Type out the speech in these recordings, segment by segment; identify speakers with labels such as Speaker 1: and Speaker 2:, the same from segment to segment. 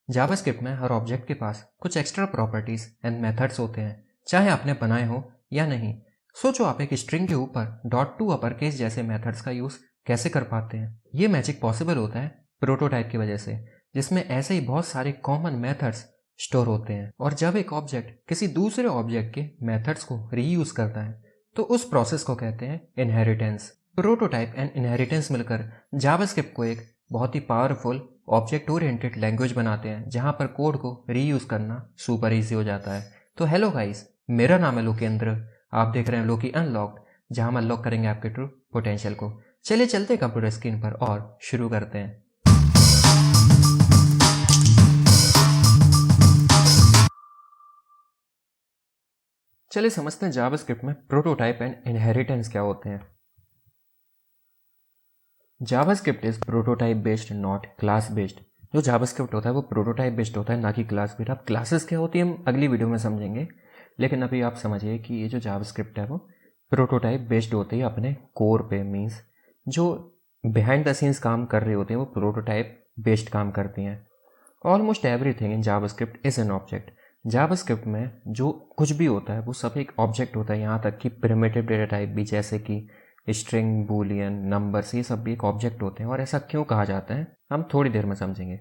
Speaker 1: JavaScript में हर object के पास कुछ एक्स्ट्रा प्रॉपर्टीज एंड मेथड्स होते हैं, चाहे आपने बनाए हो या नहीं। सोचो आप एक स्ट्रिंग के ऊपर डॉट टू अपर केस जैसे मेथड्स का यूज कैसे कर पाते हैं। ये मैजिक पॉसिबल होता है प्रोटोटाइप की वजह से, जिसमें ऐसे ही बहुत सारे कॉमन मेथड्स स्टोर होते हैं। और जब एक ऑब्जेक्ट किसी दूसरे ऑब्जेक्ट के मेथड्स को रीयूज करता है तो उस प्रोसेस को कहते हैं इनहेरिटेंस। प्रोटोटाइप एंड इनहेरिटेंस मिलकर जावास्क्रिप्ट को एक बहुत ही पावरफुल ऑब्जेक्ट ओरिएंटेड लैंग्वेज बनाते हैं, जहां पर कोड को रीयूज करना सुपर इजी हो जाता है। तो हेलो गाइस, मेरा नाम है लोकेंद्र। आप देख रहे हैं लोकी अनलॉक्ड, जहां हम अनलॉक करेंगे आपके ट्रू पोटेंशियल को। चलिए चलते हैं कंप्यूटर स्क्रीन पर और शुरू करते हैं। चलिए समझते हैं जावास्क्रिप्ट में प्रोटोटाइप एंड इनहेरिटेंस क्या होते हैं। JavaScript is prototype based not class based. जो जावास्क्रिप्ट होता है वो प्रोटोटाइप बेस्ड होता है, ना कि क्लास बेस्ड। अब क्लासेस क्या होती है हम अगली वीडियो में समझेंगे, लेकिन अभी आप समझिए कि ये जो जावास्क्रिप्ट है वो प्रोटोटाइप बेस्ड होती है अपने कोर पे। मीन्स जो बिहाइंड द सीन्स काम कर रही होती हैं वो प्रोटोटाइप बेस्ड काम करती हैं। Almost everything in JavaScript is an object. JavaScript में जो कुछ भी होता है वो सब एक ऑब्जेक्ट होता है, यहाँ तक कि प्रिमिटिव डेटा टाइप भी, जैसे कि स्ट्रिंग, बूलियन, नंबर्स, ये सब भी एक ऑब्जेक्ट होते हैं। और ऐसा क्यों कहा जाता है हम थोड़ी देर में समझेंगे।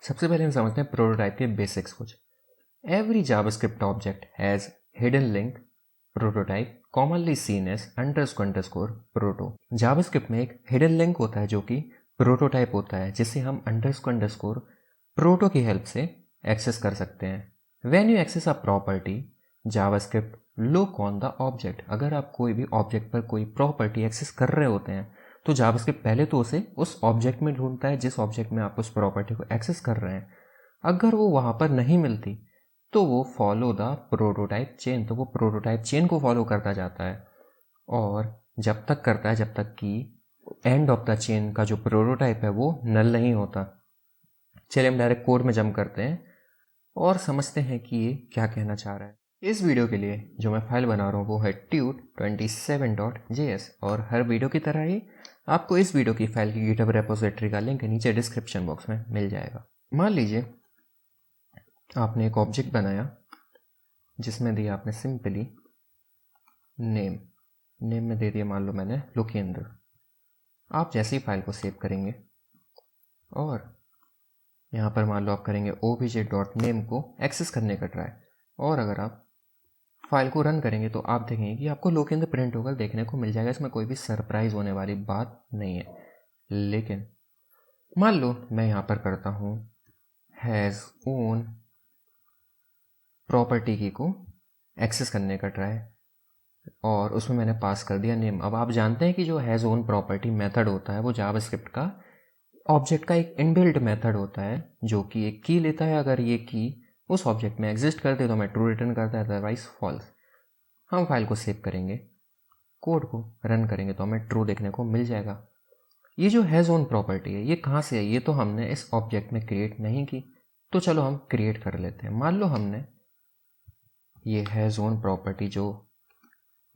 Speaker 1: सबसे पहले हम समझते हैं प्रोटोटाइप के बेसिक्स कुछ। Every JavaScript object has hidden link prototype commonly seen as underscore proto. JavaScript में एक हिडन लिंक होता है जो कि प्रोटोटाइप होता है, जिसे हम अंडरस्कोर प्रोटो की हेल्प से एक्सेस कर सकते हैं। When you access a property, JavaScript look on the object. अगर आप कोई भी ऑब्जेक्ट पर कोई प्रॉपर्टी एक्सेस कर रहे होते हैं तो जावास्क्रिप्ट पहले तो उसे उस ऑब्जेक्ट में ढूंढता है जिस ऑब्जेक्ट में आप उस प्रॉपर्टी को एक्सेस कर रहे हैं। अगर वो वहां पर नहीं मिलती तो वो फॉलो द प्रोटोटाइप चेन, तो वो प्रोटोटाइप चेन को फॉलो करता जाता है और जब तक करता है जब तक कि एंड ऑफ द चेन का जो प्रोटोटाइप है वो नल नहीं होता। चलिए हम डायरेक्ट कोड में जंप करते हैं और समझते हैं कि ये क्या कहना चाह रहा है। इस वीडियो के लिए जो मैं फाइल बना रहा हूँ वो है tut27.js, और हर वीडियो की तरह ही आपको इस वीडियो की फाइल की गिटहब रेपोजिटरी का लिंक नीचे डिस्क्रिप्शन बॉक्स में मिल जाएगा। मान लीजिए आपने एक ऑब्जेक्ट बनाया जिसमें दिया आपने सिंपली नेम में दे दिया, मान लो मैंने लोकेंद्र। आप जैसे ही फाइल को सेव करेंगे और यहाँ पर मान लो आप करेंगे obj.name को एक्सेस करने का ट्राई, और अगर आप फाइल को रन करेंगे तो आप देखेंगे कि आपको लोकेंद्र प्रिंट होकर देखने को मिल जाएगा। इसमें कोई भी सरप्राइज होने वाली बात नहीं है। लेकिन मान लो मैं यहाँ पर करता हूँ हैज़ ओन प्रॉपर्टी की को एक्सेस करने का ट्राई, और उसमें मैंने पास कर दिया नेम। अब आप जानते हैं कि जो हैज़ ओन प्रॉपर्टी मेथड होता है वो जावास्क्रिप्ट का ऑब्जेक्ट का एक इनबिल्ट मेथड होता है जो कि एक की लेता है। अगर ये की उस ऑब्जेक्ट में एग्जिस्ट करते तो मैं ट्रू रिटर्न करता है, अदरवाइज फॉल्स। हम फाइल को सेव करेंगे, कोड को रन करेंगे तो हमें ट्रू देखने को मिल जाएगा। ये जो हैज़ ओन प्रॉपर्टी है ये कहाँ से है? ये तो हमने इस ऑब्जेक्ट में क्रिएट नहीं की, तो चलो हम क्रिएट कर लेते हैं। मान लो हमने ये हैज़ ओन प्रॉपर्टी जो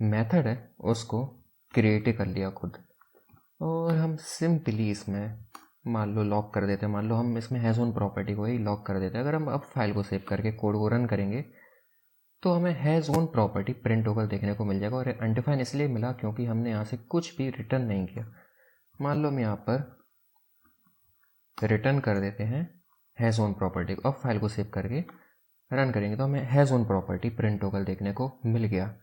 Speaker 1: मेथड है उसको क्रिएट कर लिया खुद, और हम सिंपली इसमें मान लो लॉक कर देते हैं। मान लो हम इसमें हैज़ ओन प्रॉपर्टी को ही लॉक कर देते हैं। अगर हम अब फाइल को सेव करके कोड को रन करेंगे तो हमें हैज़ ओन प्रॉपर्टी प्रिंट होकर देखने को मिल जाएगा। और अनडिफाइन इसलिए मिला क्योंकि हमने यहाँ से कुछ भी रिटर्न नहीं किया। मान लो हम यहाँ पर रिटर्न कर देते हैं हैज़ ओन प्रॉपर्टी को। अब फाइल को सेव करके रन करेंगे तो हमें हैज़ ओन प्रॉपर्टी प्रिंट होकर देखने को मिल गया।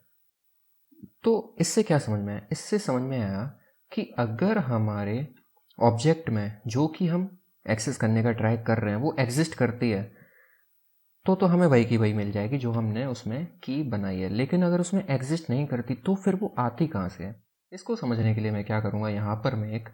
Speaker 1: तो इससे क्या समझ में आया? इससे समझ में आया कि अगर हमारे ऑब्जेक्ट में जो कि हम एक्सेस करने का ट्राई कर रहे हैं वो एग्जिस्ट करती है तो हमें वही की वही मिल जाएगी जो हमने उसमें की बनाई है। लेकिन अगर उसमें एग्जिस्ट नहीं करती तो फिर वो आती कहाँ से है? इसको समझने के लिए मैं क्या करूँगा, यहाँ पर मैं एक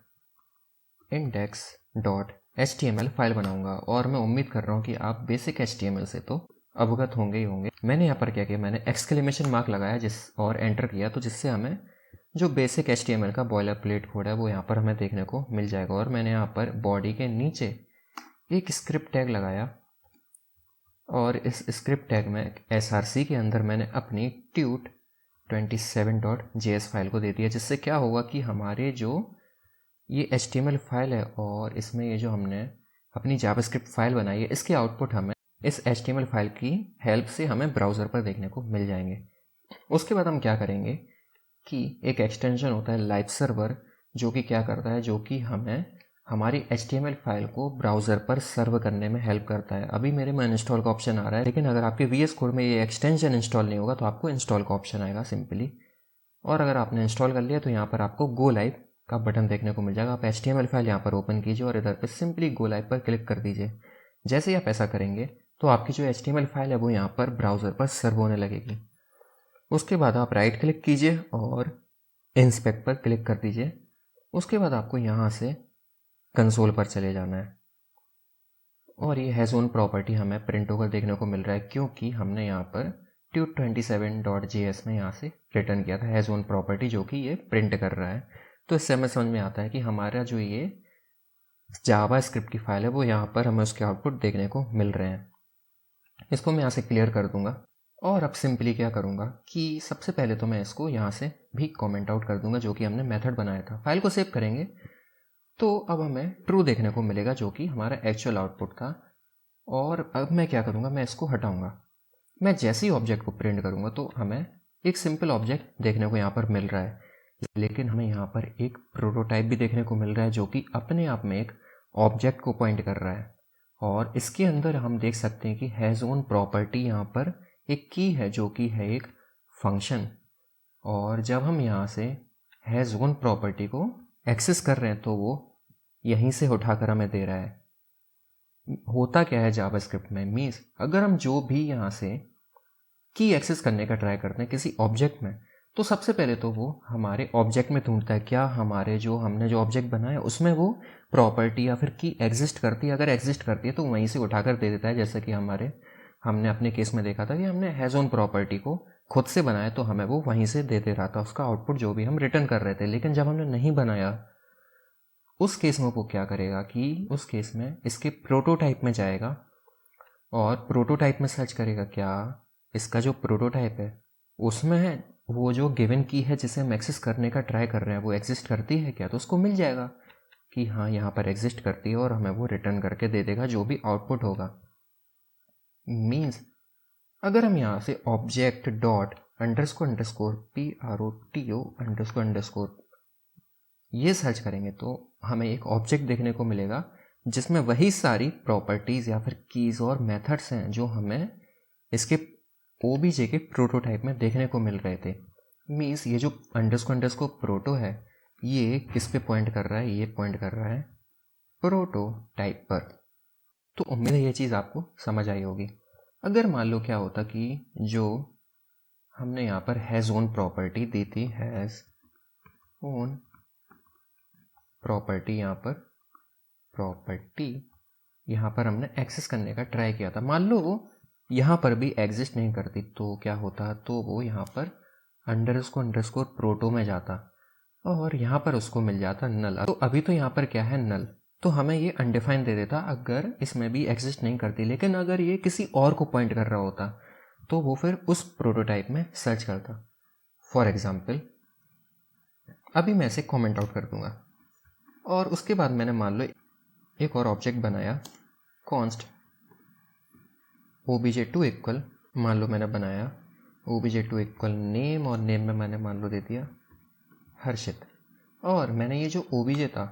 Speaker 1: index.html फाइल बनाऊंगा, और मैं उम्मीद कर रहा हूँ कि आप बेसिक HTML से तो अवगत होंगे ही होंगे। मैंने यहाँ पर क्या किया, मैंने एक्सक्लेमेशन मार्क लगाया और एंटर किया, तो जिससे हमें जो बेसिक HTML का बॉयलर प्लेट कोड है वो यहाँ पर हमें देखने को मिल जाएगा। और मैंने यहाँ पर बॉडी के नीचे एक स्क्रिप्ट टैग लगाया, और इस स्क्रिप्ट टैग में src के अंदर मैंने अपनी tut27.js फाइल को दे दिया, जिससे क्या होगा कि हमारे जो ये HTML फाइल है और इसमें ये जो हमने अपनी जावास्क्रिप्ट फाइल बनाई है, इसके आउटपुट हमें इस HTML फाइल की हेल्प से हमें ब्राउज़र पर देखने को मिल जाएंगे। उसके बाद हम क्या करेंगे कि एक एक्सटेंशन होता है लाइव सर्वर, जो कि क्या करता है, जो कि हमें हमारी HTML फाइल को ब्राउज़र पर सर्व करने में हेल्प करता है। अभी मेरे में इंस्टॉल का ऑप्शन आ रहा है, लेकिन अगर आपके VS कोड में ये एक्सटेंशन इंस्टॉल नहीं होगा तो आपको इंस्टॉल का ऑप्शन आएगा सिंपली। और अगर आपने इंस्टॉल कर लिया तो यहाँ पर आपको गो लाइव का बटन देखने को मिल जाएगा। आप HTML फाइल यहाँ पर ओपन कीजिए और इधर पे सिंपली गो लाइव पर क्लिक कर दीजिए। जैसे ही आप ऐसा करेंगे तो आपकी जो HTML फाइल है वो यहाँ पर ब्राउज़र पर सर्व होने लगेगी। उसके बाद आप राइट क्लिक कीजिए और इंस्पेक्ट पर क्लिक कर दीजिए। उसके बाद आपको यहाँ से कंसोल पर चले जाना है और ये हैज़ ओन प्रॉपर्टी हमें प्रिंट होकर देखने को मिल रहा है, क्योंकि हमने यहाँ पर tut27.js में यहाँ से रिटर्न किया था हैज़ ओन प्रॉपर्टी, जो कि ये प्रिंट कर रहा है। तो इससे हमें समझ में आता है कि हमारा जो ये जावा स्क्रिप्ट की फाइल है वो यहाँ पर हमें उसके आउटपुट देखने को मिल रहे हैं। इसको मैं यहाँ से क्लियर कर दूंगा और अब सिंपली क्या करूँगा कि सबसे पहले तो मैं इसको यहाँ से भी कमेंट आउट कर दूंगा, जो कि हमने मेथड बनाया था। फाइल को सेव करेंगे तो अब हमें ट्रू देखने को मिलेगा, जो कि हमारा एक्चुअल आउटपुट था। और अब मैं क्या करूँगा, मैं इसको हटाऊँगा। मैं जैसे ही ऑब्जेक्ट को प्रिंट करूँगा तो हमें एक सिंपल ऑब्जेक्ट देखने को यहाँ पर मिल रहा है, लेकिन हमें यहाँ पर एक प्रोटोटाइप भी देखने को मिल रहा है, जो कि अपने आप में एक ऑब्जेक्ट को पॉइंट कर रहा है। और इसके अंदर हम देख सकते हैं कि हैज़ ओन प्रॉपर्टी यहाँ पर एक की है, जो कि है एक फंक्शन। और जब हम यहाँ से हैज़ ओन प्रॉपर्टी को एक्सेस कर रहे हैं तो वो यहीं से उठाकर हमें दे रहा है। होता क्या है जावास्क्रिप्ट में, मीन्स अगर हम जो भी यहाँ से की एक्सेस करने का ट्राई करते हैं किसी ऑब्जेक्ट में, तो सबसे पहले तो वो हमारे ऑब्जेक्ट में ढूंढता है क्या हमारे हमने जो ऑब्जेक्ट बनाया उसमें वो प्रॉपर्टी या फिर की एग्जिस्ट करती है। अगर एग्जिस्ट करती है तो वहीं से उठाकर दे देता है। जैसे कि हमने अपने केस में देखा था कि हमने हैज़ ओन प्रॉपर्टी को खुद से बनाया तो हमें वो वहीं से दे रहा था उसका आउटपुट जो भी हम रिटर्न कर रहे थे। लेकिन जब हमने नहीं बनाया उस केस में वो क्या करेगा कि उस केस में इसके प्रोटोटाइप में जाएगा और प्रोटोटाइप में सर्च करेगा क्या इसका जो प्रोटोटाइप है उसमें वो जो गिवन की है जिसे हम एक्सेस करने का ट्राई कर रहे हैं वो एग्जिस्ट करती है क्या। तो उसको मिल जाएगा कि हाँ यहाँ पर एग्जिस्ट करती है और हमें वो रिटर्न करके दे देगा जो भी आउटपुट होगा। मीन्स अगर हम यहाँ से object dot underscore underscore PROTO underscore underscore ये सर्च करेंगे तो हमें एक ऑब्जेक्ट देखने को मिलेगा जिसमें वही सारी प्रॉपर्टीज़ या फिर कीज़ और मेथड्स हैं जो हमें इसके OBJ के प्रोटोटाइप में देखने को मिल रहे थे। मीन्स ये जो अंडरस्कोर प्रोटो है ये किस पे पॉइंट कर रहा है, ये पॉइंट कर रहा है प्रोटोटाइप पर। तो उम्मीद है ये चीज़ आपको समझ आई होगी। अगर मान लो क्या होता कि जो हमने यहाँ पर हैज़ ओन प्रॉपर्टी दी थी, हैज़ ओन प्रॉपर्टी, यहाँ पर प्रॉपर्टी यहाँ पर हमने एक्सेस करने का ट्राई किया था, मान लो वो यहाँ पर भी एग्जिस्ट नहीं करती तो क्या होता, तो वो यहाँ पर अंडरस्कोर प्रोटो में जाता और यहाँ पर उसको मिल जाता नल। तो अभी तो यहाँ पर क्या है नल, तो हमें ये अनडिफाइन दे देता अगर इसमें भी एग्जिस्ट नहीं करती। लेकिन अगर ये किसी और को पॉइंट कर रहा होता तो वो फिर उस प्रोटोटाइप में सर्च करता। फॉर एग्जाम्पल अभी मैं इसे कॉमेंट आउट कर दूंगा और उसके बाद मैंने मान लो एक और ऑब्जेक्ट बनाया कॉन्स्ट OBJ2 इक्वल, मान लो मैंने बनाया OBJ2 इक्वल नेम और नेम में मैंने मान लो दे दिया हर्षित। और मैंने ये जो OBJ था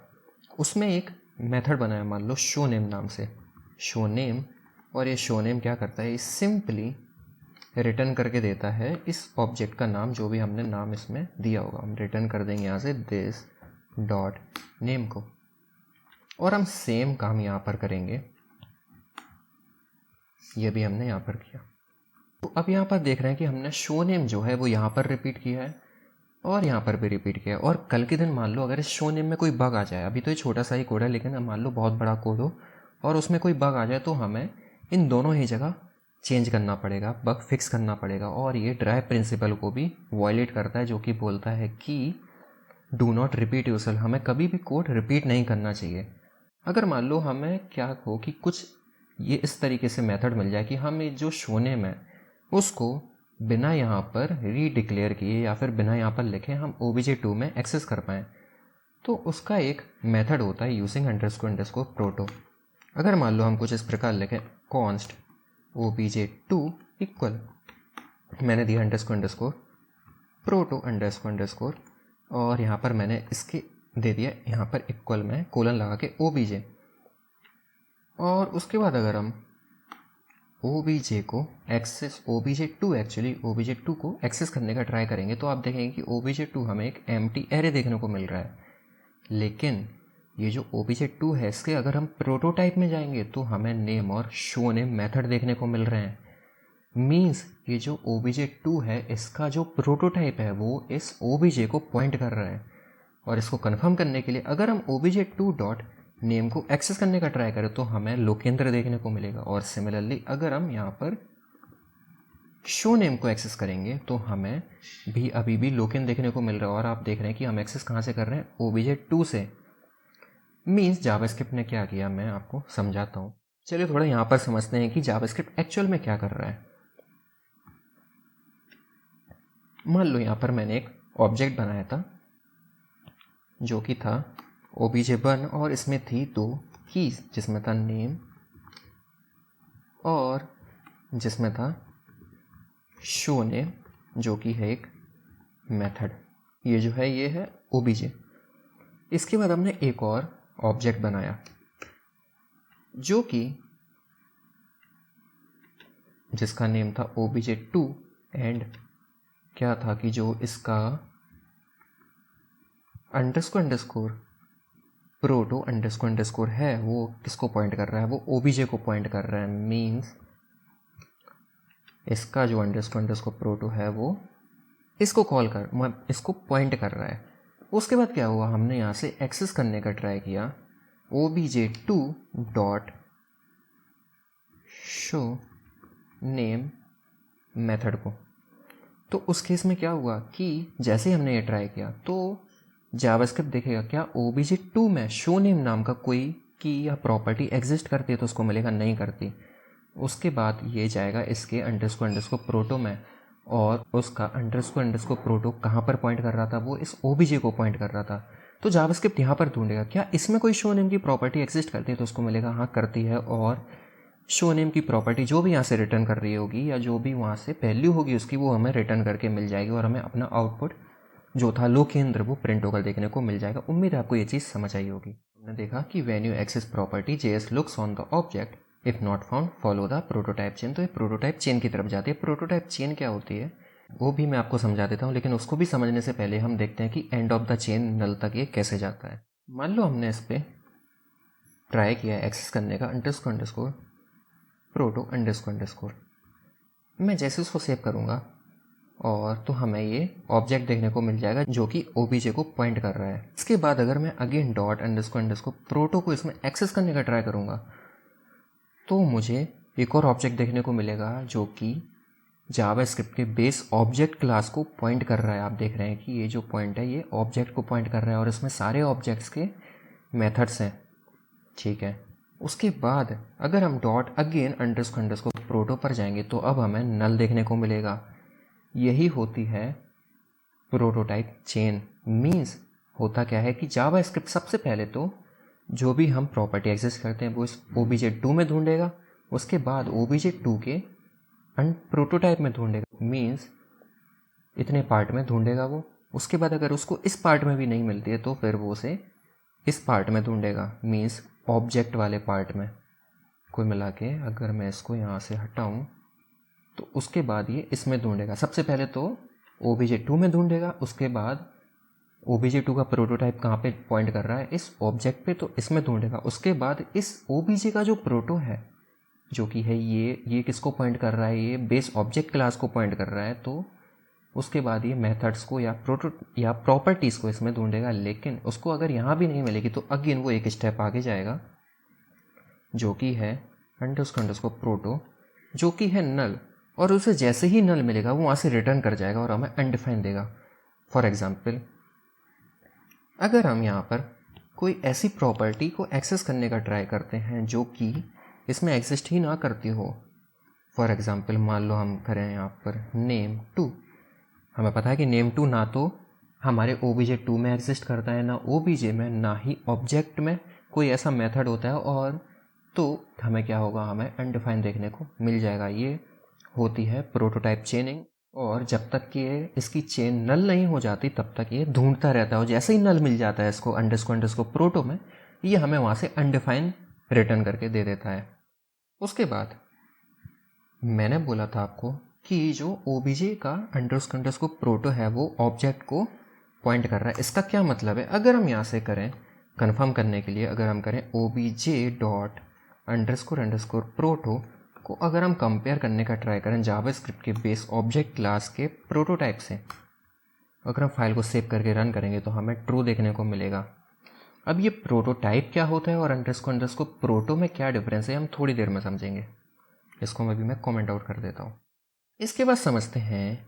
Speaker 1: उसमें एक मेथड बनाया मान लो शो नेम नाम से, शो नेम। और ये शो नेम क्या करता है, सिंपली रिटर्न करके देता है इस ऑब्जेक्ट का नाम जो भी हमने नाम इसमें दिया होगा। हम रिटर्न कर देंगे यहाँ से दिस डॉट नेम को और हम सेम काम यहाँ पर करेंगे, ये भी हमने यहाँ पर किया। तो अब यहाँ पर देख रहे हैं कि हमने शो नेम जो है वो यहाँ पर रिपीट किया है और यहाँ पर भी रिपीट किया है। और कल के दिन मान लो अगर इस शो नेम में कोई बग आ जाए, अभी तो ये छोटा सा ही कोड है लेकिन मान लो बहुत बड़ा कोड हो और उसमें कोई बग आ जाए तो हमें इन दोनों ही जगह चेंज करना पड़ेगा, बग फिक्स करना पड़ेगा। और ये ड्राइव प्रिंसिपल को भी वायलेट करता है जो कि बोलता है कि डू नॉट रिपीट योरसेल्फ, हमें कभी भी कोड रिपीट नहीं करना चाहिए। अगर मान लो हमें क्या हो कि कुछ ये इस तरीके से मेथड मिल जाए कि हम ये जो शो नेम है उसको बिना यहाँ पर रीडिक्लेयर किए या फिर बिना यहाँ पर लिखे हम OBJ2 में एक्सेस कर पाएँ, तो उसका एक मेथड होता है यूजिंग अंडरस्कोर प्रोटो। अगर मान लो हम कुछ इस प्रकार लिखें कॉन्स्ट obj2 इक्वल, मैंने दिया अंडरस्कोर प्रोटो अंडरस्कोर और यहाँ पर मैंने इसके दे दिया यहाँ पर इक्वल में कोलन लगा के obj, और उसके बाद अगर हम obj को एक्सेस obj2 को एक्सेस करने का ट्राई करेंगे तो आप देखेंगे कि obj2 हमें एक एम्प्टी एरे देखने को मिल रहा है। लेकिन ये जो obj2 है इसके अगर हम प्रोटोटाइप में जाएंगे तो हमें नेम और शो नेम मेथड देखने को मिल रहे हैं। मीन्स ये जो obj2 है इसका जो प्रोटोटाइप है वो इस obj को पॉइंट कर रहा है। और इसको कंफर्म करने के लिए अगर हम obj2 डॉट नेम को एक्सेस करने का ट्राई करें तो हमें लोकेंद्र देखने को मिलेगा, और सिमिलरली अगर हम यहाँ पर शो नेम को एक्सेस करेंगे तो हमें भी अभी भी लोकेन देखने को मिल रहा है। और आप देख रहे हैं कि हम एक्सेस कहाँ से कर रहे हैं, obj2 से। मीन्स जावास्क्रिप्ट ने क्या किया, मैं आपको समझाता हूँ। चलिए थोड़ा यहाँ पर समझते हैं कि जावास्क्रिप्ट एक्चुअल में क्या कर रहा है। मान लो यहाँ पर मैंने एक ऑब्जेक्ट बनाया था जो कि था obj1 और इसमें थी 2 कीज, जिसमें था नेम और जिसमें था शो नेम जो कि है एक मेथड। ये जो है ये है obj। इसके बाद हमने एक और ऑब्जेक्ट बनाया जो कि जिसका नेम था obj2 एंड क्या था कि जो इसका अंडरस्कोर प्रोटो अंडरस्कोर है वो किसको पॉइंट कर रहा है, वो obj को पॉइंट कर रहा है। मीन्स इसका जो अंडरस्कोर प्रोटो है वो इसको पॉइंट कर रहा है। उसके बाद क्या हुआ, हमने यहाँ से एक्सेस करने का ट्राई किया obj2 dot show name method को। तो उस केस में क्या हुआ कि जैसे ही हमने ये ट्राई किया तो जावास्क्रिप्ट देखेगा क्या obj2 में शो नेम नाम का कोई की या प्रॉपर्टी एग्जिस्ट करती है, तो उसको मिलेगा नहीं करती। उसके बाद ये जाएगा इसके अंडरस्कोर प्रोटो में, और उसका अंडरस्कोर प्रोटो कहाँ पर पॉइंट कर रहा था, वो इस obj को पॉइंट कर रहा था। तो जावास्क्रिप्ट यहाँ पर ढूंढेगा क्या इसमें कोई शो नेम की प्रॉपर्टी एग्जिस्ट करती है, तो उसको मिलेगा हाँ करती है। और शो नेम की प्रॉपर्टी जो भी यहाँ से रिटर्न कर रही होगी या जो भी वहाँ से वैल्यू होगी उसकी, वो हमें रिटर्न करके मिल जाएगी और हमें अपना आउटपुट जो था लोकेंद्र वो प्रिंट होकर देखने को मिल जाएगा। उम्मीद है आपको ये चीज़ समझ आई होगी। हमने देखा कि when you access property JS looks on the object if not found follow the prototype chain. तो ये प्रोटोटाइप चेन की तरफ जाती है। प्रोटोटाइप चेन क्या होती है वो भी मैं आपको समझा देता हूँ, लेकिन उसको भी समझने से पहले हम देखते हैं कि एंड ऑफ द चेन नल तक ये कैसे जाता है। मान लो हमने इस पर ट्राई किया एक्सेस करने का अंडरस्कोर प्रोटो अंडरस्कोर। मैं जैसे उसको सेव करूँगा और तो हमें ये ऑब्जेक्ट देखने को मिल जाएगा जो कि obj को पॉइंट कर रहा है। इसके बाद अगर मैं अगेन डॉट अंडरस्कोर प्रोटो को इसमें एक्सेस करने का ट्राई करूँगा तो मुझे एक और ऑब्जेक्ट देखने को मिलेगा जो कि जावास्क्रिप्ट के बेस ऑब्जेक्ट क्लास को पॉइंट कर रहा है। आप देख रहे हैं कि ये जो पॉइंट है ये ऑब्जेक्ट को पॉइंट कर रहा है और इसमें सारे ऑब्जेक्ट्स के मेथड्स हैं, ठीक है। उसके बाद अगर हम डॉट अगेन अंडरस्कोर प्रोटो पर जाएंगे तो अब हमें नल देखने को मिलेगा। यही होती है प्रोटोटाइप चेन। मीन्स होता क्या है कि जावास्क्रिप्ट सबसे पहले तो जो भी हम प्रॉपर्टी एक्सेस करते हैं वो इस obj2 में ढूंढेगा, उसके बाद obj2 के प्रोटोटाइप में ढूंढेगा। मीन्स इतने पार्ट में ढूंढेगा वो। उसके बाद अगर उसको इस पार्ट में भी नहीं मिलती है तो फिर वो उसे इस पार्ट में ढूंढेगा, मीन्स ऑब्जेक्ट वाले पार्ट में। कोई मिला के अगर मैं इसको यहाँ से हटाऊँ तो उसके बाद ये इसमें ढूंढेगा। सबसे पहले तो obj2 में ढूंढेगा, उसके बाद obj2 का प्रोटोटाइप कहाँ पे पॉइंट कर रहा है, इस ऑब्जेक्ट पे, तो इसमें ढूंढेगा। उसके बाद इस obj का जो प्रोटो है जो कि है ये किसको पॉइंट कर रहा है, ये बेस ऑब्जेक्ट क्लास को पॉइंट कर रहा है। तो उसके बाद ये मेथड्स को या प्रॉपर्टीज़ को इसमें ढूंढेगा। लेकिन उसको अगर यहाँ भी नहीं मिलेगी तो अगेन वो एक स्टेप आगे जाएगा जो कि है अंडरस्कोर प्रोटो जो कि है नल, और उसे जैसे ही नल मिलेगा वो वहाँ से रिटर्न कर जाएगा और हमें अनडिफाइन देगा। फॉर एग्जांपल अगर हम यहाँ पर कोई ऐसी प्रॉपर्टी को एक्सेस करने का ट्राई करते हैं जो कि इसमें एग्जिस्ट ही ना करती हो, फॉर एग्जांपल मान लो हम करें यहाँ पर name2। हमें पता है कि name2 ना तो हमारे obj2 में एग्जिस्ट करता है, ना obj में, ना ही ऑब्जेक्ट में कोई ऐसा मेथड होता है। और तो हमें क्या होगा, हमें अनडिफाइंड देखने को मिल जाएगा। ये होती है प्रोटोटाइप चेनिंग। और जब तक कि ये इसकी चेन नल नहीं हो जाती तब तक ये ढूंढता रहता है, और जैसे ही नल मिल जाता है इसको अंडरस्कोर प्रोटो में, ये हमें वहाँ से अनडिफाइंड रिटर्न करके दे देता है। उसके बाद मैंने बोला था आपको कि जो obj का अंडरस्कोर प्रोटो है वो ऑब्जेक्ट को पॉइंट कर रहा है। इसका क्या मतलब है, अगर हम यहाँ से करें कंफर्म करने के लिए, अगर हम करें obj डॉट अंडरस्कोर प्रोटो को अगर हम कंपेयर करने का ट्राई करें जावास्क्रिप्ट के बेस ऑब्जेक्ट क्लास के प्रोटोटाइप से, अगर हम फाइल को सेव करके रन करेंगे तो हमें ट्रू देखने को मिलेगा। अब ये प्रोटोटाइप क्या होता है और अंडरस्कोर प्रोटो में क्या डिफरेंस है हम थोड़ी देर में समझेंगे। इसको मैं अभी मैं कमेंट आउट कर देता हूँ। इसके बाद समझते हैं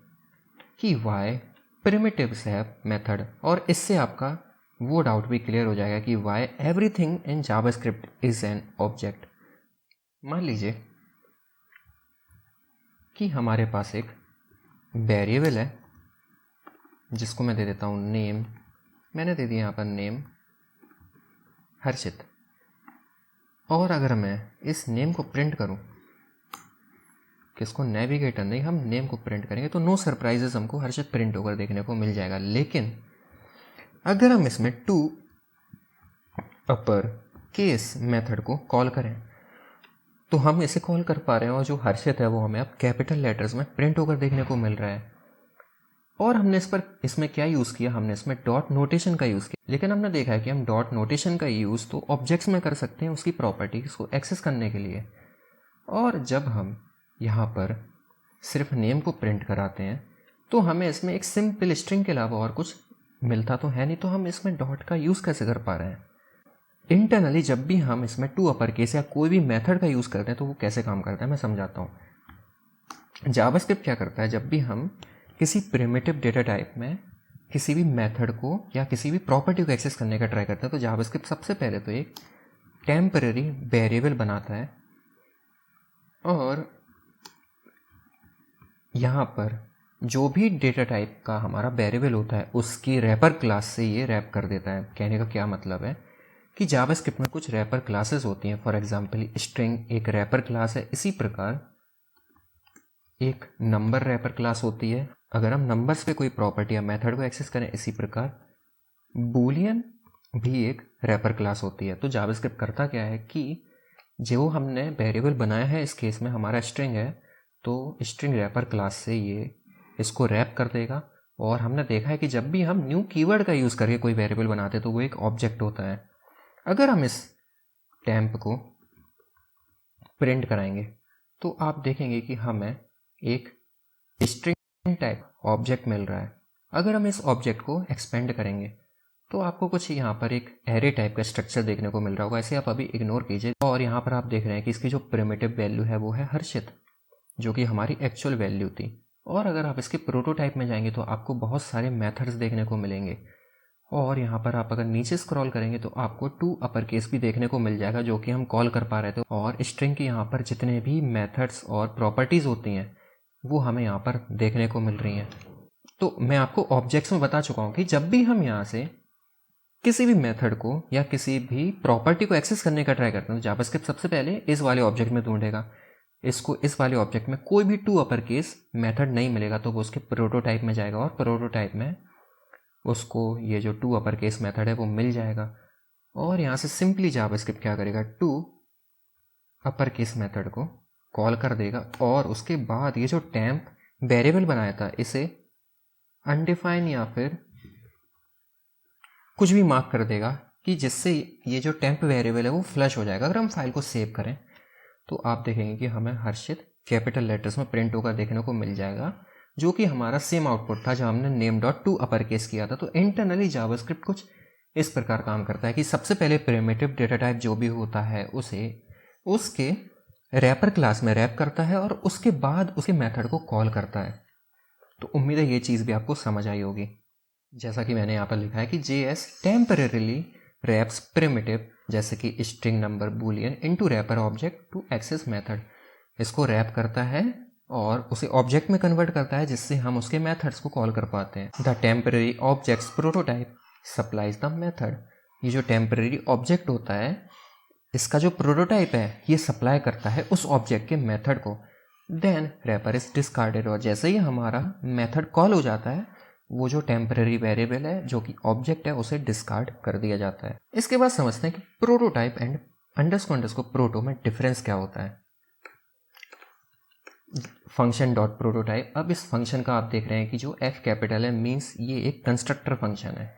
Speaker 1: कि वाई प्रिमिटिव्स है मेथड, और इससे आपका वो डाउट भी क्लियर हो जाएगा कि Y everything in JavaScript is an object. मान लीजिए कि हमारे पास एक वेरिएबल है जिसको मैं दे देता हूँ नेम। मैंने दे दिया यहाँ पर नेम हर्षित, और अगर मैं इस नेम को प्रिंट करूँ, किसको, नेविगेटर नहीं, हम नेम को प्रिंट करेंगे तो नो सरप्राइजेस हमको हर्षित प्रिंट होकर देखने को मिल जाएगा। लेकिन अगर हम इसमें टू अपर केस मेथड को कॉल करें तो हम इसे कॉल कर पा रहे हैं, और जो हर्षित है वो हमें अब कैपिटल लेटर्स में प्रिंट होकर देखने को मिल रहा है। और हमने इसमें क्या यूज़ किया, हमने इसमें डॉट नोटेशन का यूज़ किया। लेकिन हमने देखा है कि हम डॉट नोटेशन का यूज़ तो ऑब्जेक्ट्स में कर सकते हैं उसकी प्रॉपर्टीज को एक्सेस करने के लिए, और जब हम यहाँ पर सिर्फ नेम को प्रिंट कराते हैं तो हमें इसमें एक सिंपल स्ट्रिंग के अलावा और कुछ मिलता तो है नहीं, तो हम इसमें डॉट का यूज़ कैसे कर पा रहे हैं। इंटरनली जब भी हम इसमें टू अपर केस या कोई भी मेथड का यूज़ करते हैं तो वो कैसे काम करता है मैं समझाता हूँ। जावास्क्रिप्ट क्या करता है, जब भी हम किसी प्रिमिटिव डेटा टाइप में किसी भी मेथड को या किसी भी प्रॉपर्टी को एक्सेस करने का ट्राई करता है तो जावास्क्रिप्ट सबसे पहले तो एक टेम्पररी वेरिएबल बनाता है, और यहाँ पर जो भी डेटा टाइप का हमारा वेरिएबल होता है उसकी रैपर क्लास से ये रैप कर देता है। कहने का क्या मतलब है कि जावास्क्रिप्ट में कुछ रैपर क्लासेस होती हैं। फॉर एग्जांपल स्ट्रिंग एक रैपर क्लास है, इसी प्रकार एक नंबर रैपर क्लास होती है अगर हम नंबर्स पे कोई प्रॉपर्टी या मेथड को एक्सेस करें। इसी प्रकार बूलियन भी एक रैपर क्लास होती है। तो जावास्क्रिप्ट करता क्या है कि जो हमने वेरिएबल बनाया है, इस केस में हमारा स्ट्रिंग है, तो स्ट्रिंग रैपर क्लास से ये इसको रैप कर देगा। और हमने देखा है कि जब भी हम न्यू कीवर्ड का यूज़ करके कोई वेरिएबल बनाते हैं तो वो एक ऑब्जेक्ट होता है। अगर हम इस टेम्प को प्रिंट कराएंगे तो आप देखेंगे कि हमें एक स्ट्रिंग टाइप ऑब्जेक्ट मिल रहा है। अगर हम इस ऑब्जेक्ट को एक्सपेंड करेंगे तो आपको कुछ यहाँ पर एक एरे टाइप का स्ट्रक्चर देखने को मिल रहा होगा, ऐसे आप अभी इग्नोर कीजिए। और यहाँ पर आप देख रहे हैं कि इसकी जो प्रिमिटिव वैल्यू है वो है हर्षित, जो कि हमारी एक्चुअल वैल्यू थी। और अगर आप इसके प्रोटोटाइप में जाएंगे तो आपको बहुत सारे मेथड्स देखने को मिलेंगे, और यहाँ पर आप अगर नीचे स्क्रॉल करेंगे तो आपको टू अपर केस भी देखने को मिल जाएगा जो कि हम कॉल कर पा रहे थे। और स्ट्रिंग के यहाँ पर जितने भी मेथड्स और प्रॉपर्टीज़ होती हैं वो हमें यहाँ पर देखने को मिल रही हैं। तो मैं आपको ऑब्जेक्ट्स में बता चुका हूँ कि जब भी हम यहाँ से किसी भी मेथड को या किसी भी प्रॉपर्टी को एक्सेस करने का ट्राई करते हैं तो जावास्क्रिप्ट सबसे पहले इस वाले ऑब्जेक्ट में ढूंढेगा। इसको इस वाले ऑब्जेक्ट में कोई भी टू अपर केस मेथड नहीं मिलेगा तो वो उसके प्रोटोटाइप में जाएगा, और प्रोटोटाइप में उसको ये जो टू अपर केस मेथड है वो मिल जाएगा। और यहाँ से सिंपली जावास्क्रिप्ट क्या करेगा, टू अपर केस मेथड को कॉल कर देगा, और उसके बाद ये जो टेम्प वेरिएबल बनाया था इसे अनडिफाइन या फिर कुछ भी मार्क कर देगा कि जिससे ये जो टेम्प वेरिएबल है वो फ्लश हो जाएगा। अगर हम फाइल को सेव करें तो आप देखेंगे कि हमें हर्षित कैपिटल लेटर्स में प्रिंट होकर देखने को मिल जाएगा, जो कि हमारा सेम आउटपुट था जो हमने name dot to upper case किया था। तो इंटरनली जावास्क्रिप्ट कुछ इस प्रकार काम करता है कि सबसे पहले प्रिमिटिव डेटा टाइप जो भी होता है उसे उसके रैपर क्लास में रैप करता है और उसके बाद उसके मेथड को कॉल करता है। तो उम्मीद है ये चीज़ भी आपको समझ आई होगी। जैसा कि मैंने यहाँ पर लिखा है कि JS टेम्परेरीली रैप्स प्रिमिटिव जैसे कि string number boolean into wrapper object to access method. इसको रैप करता है और उसे ऑब्जेक्ट में कन्वर्ट करता है, जिससे हम उसके मेथड्स को कॉल कर पाते हैं। The temporary objects prototype supplies the method. ये जो टेम्परेरी ऑब्जेक्ट होता है, इसका जो प्रोटोटाइप है, ये सप्लाई करता है उस ऑब्जेक्ट के मेथड को। देन रैपर इज डिस्कार्डेड, और जैसे ही हमारा मेथड कॉल हो जाता है, वो जो टेम्परेरी वेरिएबल है जो कि ऑब्जेक्ट है, उसे डिस्कार्ड कर दिया जाता है। इसके बाद समझते हैं कि प्रोटोटाइप एंड अंडरस्कोर प्रोटो में डिफरेंस क्या होता है। Function dot prototype. अब इस फंक्शन का आप देख रहे हैं कि जो एफ कैपिटल है, मीन्स ये एक कंस्ट्रक्टर फंक्शन है।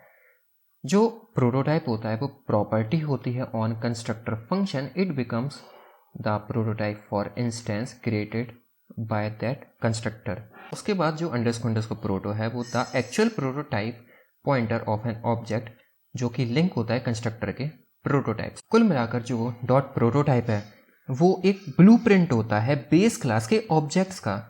Speaker 1: जो प्रोटोटाइप होता है वो प्रॉपर्टी होती है on constructor function. It becomes the prototype for instance created by that constructor. उसके बाद जो अंडरस्कोर प्रोटो है वो the actual prototype pointer of an object, जो कि लिंक होता है कंस्ट्रक्टर के प्रोटोटाइप। कुल मिलाकर जो डॉट प्रोटोटाइप है वो एक ब्लूप्रिंट होता है बेस क्लास के ऑब्जेक्ट्स का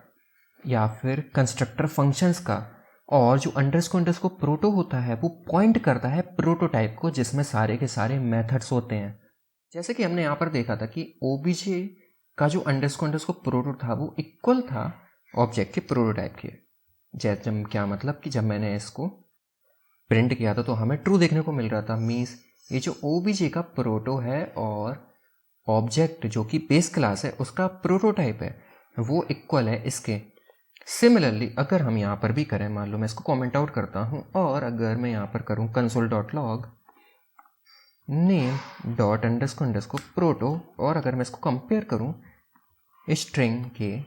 Speaker 1: या फिर कंस्ट्रक्टर फंक्शंस का, और जो अंडरस्कोर प्रोटो होता है वो पॉइंट करता है प्रोटोटाइप को, जिसमें सारे के सारे मेथड्स होते हैं। जैसे कि हमने यहाँ पर देखा था कि ओबीजे का जो अंडरस्कोर प्रोटो था वो इक्वल था ऑब्जेक्ट के प्रोटोटाइप के। जैसे क्या मतलब कि जब मैंने इसको प्रिंट किया था तो हमें ट्रू देखने को मिल रहा था। मीन्स ये जो ओबीजे का प्रोटो है और ऑब्जेक्ट जो कि बेस क्लास है उसका प्रोटोटाइप है, वो इक्वल है इसके। सिमिलरली अगर हम यहाँ पर भी करें, मान लो मैं इसको कमेंट आउट करता हूँ, और अगर मैं यहाँ पर करूँ console.log name dot underscore proto, और अगर मैं इसको कंपेयर करूँ स्ट्रिंग के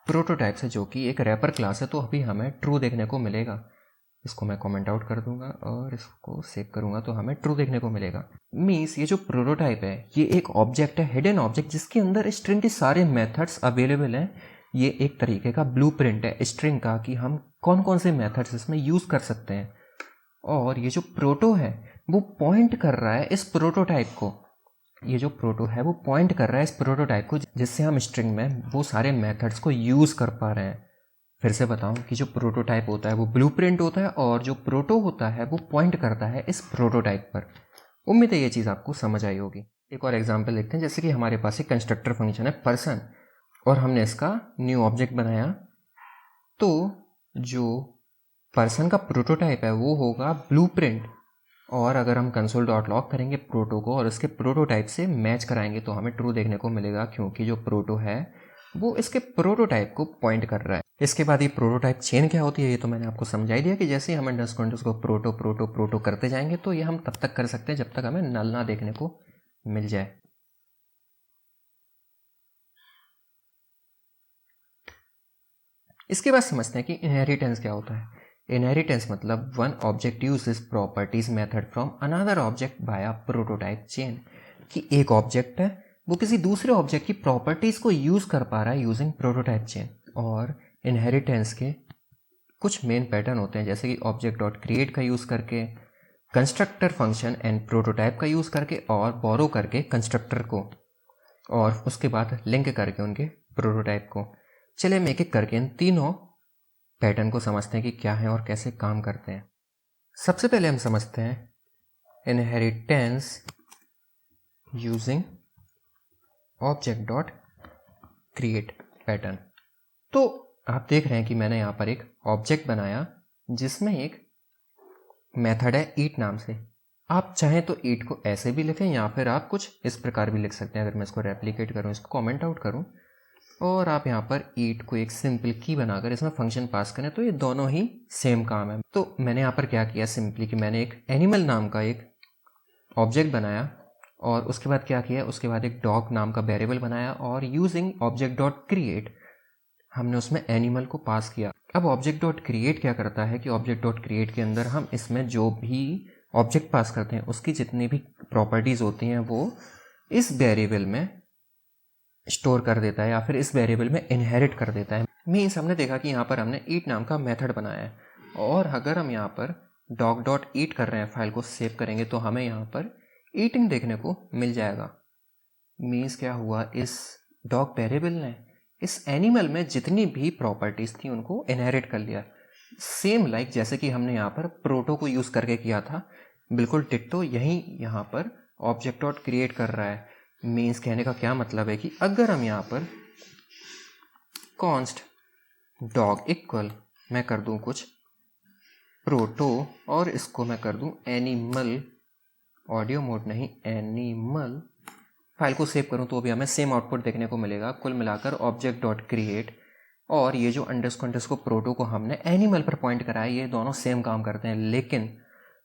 Speaker 1: प्रोटोटाइप से जो कि एक रैपर क्लास है, तो अभी हमें ट्रू देखने को मिलेगा। इसको मैं कमेंट आउट कर दूंगा और इसको सेव करूंगा तो हमें ट्रू देखने को मिलेगा। मीन्स ये जो प्रोटोटाइप है ये एक ऑब्जेक्ट है, हिडन ऑब्जेक्ट, जिसके अंदर स्ट्रिंग के सारे मेथड्स अवेलेबल हैं। ये एक तरीके का ब्लूप्रिंट है स्ट्रिंग का कि हम कौन कौन से मेथड्स इसमें यूज़ कर सकते हैं। और ये जो प्रोटो है वो पॉइंट कर रहा है इस प्रोटोटाइप को। ये जो प्रोटो है वो पॉइंट कर रहा है इस प्रोटोटाइप को, जिससे हम स्ट्रिंग में वो सारे मेथड्स को यूज़ कर पा रहे हैं। फिर से बताऊं कि जो प्रोटोटाइप होता है वो ब्लूप्रिंट होता है, और जो प्रोटो होता है वो पॉइंट करता है इस प्रोटोटाइप पर। उम्मीद है ये चीज़ आपको समझ आई होगी। एक और एग्जांपल देखते हैं। जैसे कि हमारे पास एक कंस्ट्रक्टर फंक्शन है पर्सन, और हमने इसका न्यू ऑब्जेक्ट बनाया, तो जो पर्सन का प्रोटोटाइप है वो होगा ब्लूप्रिंट। और अगर हम console.log करेंगे प्रोटो को और इसके प्रोटोटाइप से मैच कराएंगे तो हमें ट्रू देखने को मिलेगा, क्योंकि जो प्रोटो है वो इसके प्रोटोटाइप को पॉइंट कर रहा है। इसके बाद ये प्रोटोटाइप चेन क्या होती है ये तो मैंने आपको समझा ही दिया कि जैसे ही हम अंडरस्कोर प्रोटो प्रोटो प्रोटो करते जाएंगे तो ये हम तब तक कर सकते हैं जब तक हमें नल ना देखने को मिल जाए। इसके बाद समझते हैं कि इनहेरिटेंस क्या होता है। इनहेरिटेंस मतलब one object uses properties method from another object by prototype chain. कि एक ऑब्जेक्ट है वो किसी दूसरे ऑब्जेक्ट की प्रॉपर्टीज को यूज कर पा रहा है यूजिंग प्रोटोटाइप चेन। और इनहेरिटेंस के कुछ मेन पैटर्न होते हैं, जैसे कि ऑब्जेक्ट डॉट क्रिएट का यूज करके, कंस्ट्रक्टर फंक्शन एंड प्रोटोटाइप का यूज करके, और बोरो करके कंस्ट्रक्टर को, और उसके बाद लिंक करके उनके प्रोटोटाइप को। चलिए हम एक एक करके इन तीनों पैटर्न को समझते हैं कि क्या है और कैसे काम करते हैं। सबसे पहले हम समझते हैं inheritance using object dot create pattern. तो आप देख रहे हैं कि मैंने यहाँ पर एक ऑब्जेक्ट बनाया जिसमें एक मेथड है ईट नाम से। आप चाहें तो ईट को ऐसे भी लिखें या फिर आप कुछ इस प्रकार भी लिख सकते हैं। अगर मैं इसको रेप्लिकेट करूँ, इसको कमेंट आउट करूँ, और आप यहाँ पर ईट को एक सिंपल की बनाकर इसमें फंक्शन पास करें, तो ये दोनों ही सेम काम है। तो मैंने यहाँ पर क्या किया सिंपली कि मैंने एक एनिमल नाम का एक ऑब्जेक्ट बनाया, और उसके बाद क्या किया, उसके बाद एक डॉग नाम का वेरिएबल बनाया, और यूजिंग ऑब्जेक्ट डॉट क्रिएट हमने उसमें एनिमल को पास किया। अब ऑब्जेक्ट डॉट क्रिएट क्या करता है कि ऑब्जेक्ट डॉट क्रिएट के अंदर हम इसमें जो भी ऑब्जेक्ट पास करते हैं उसकी जितनी भी प्रॉपर्टीज़ होती हैं वो इस वेरिएबल में स्टोर कर देता है या फिर इस वेरिएबल में इनहेरिट कर देता है। मीन्स हमने देखा कि यहाँ पर हमने ईट नाम का मेथड बनाया है, और अगर हम यहाँ पर डॉग डॉट ईट कर रहे हैं, फाइल को सेव करेंगे तो हमें यहाँ पर ईटिंग देखने को मिल जाएगा। मीन्स क्या हुआ, इस डॉग वेरिएबल ने इस एनिमल में जितनी भी प्रॉपर्टीज़ थी उनको इनहेरिट कर लिया। सेम लाइक जैसे कि हमने यहाँ पर प्रोटो को यूज़ करके किया था, बिल्कुल टिट्टो यही यहाँ पर ऑब्जेक्ट डॉट क्रिएट कर रहा है। मीन्स कहने का क्या मतलब है कि अगर हम यहाँ पर कॉन्स्ट डॉग इक्वल मैं कर दूं कुछ प्रोटो और इसको मैं कर दूं एनिमल, ऑडियो मोड नहीं एनिमल। फाइल को सेव करूं तो भी हमें सेम आउटपुट देखने को मिलेगा। कुल मिलाकर ऑब्जेक्ट डॉट क्रिएट और ये जो अंडरस्कोर प्रोटो को हमने एनिमल पर पॉइंट कराया, ये दोनों सेम काम करते हैं। लेकिन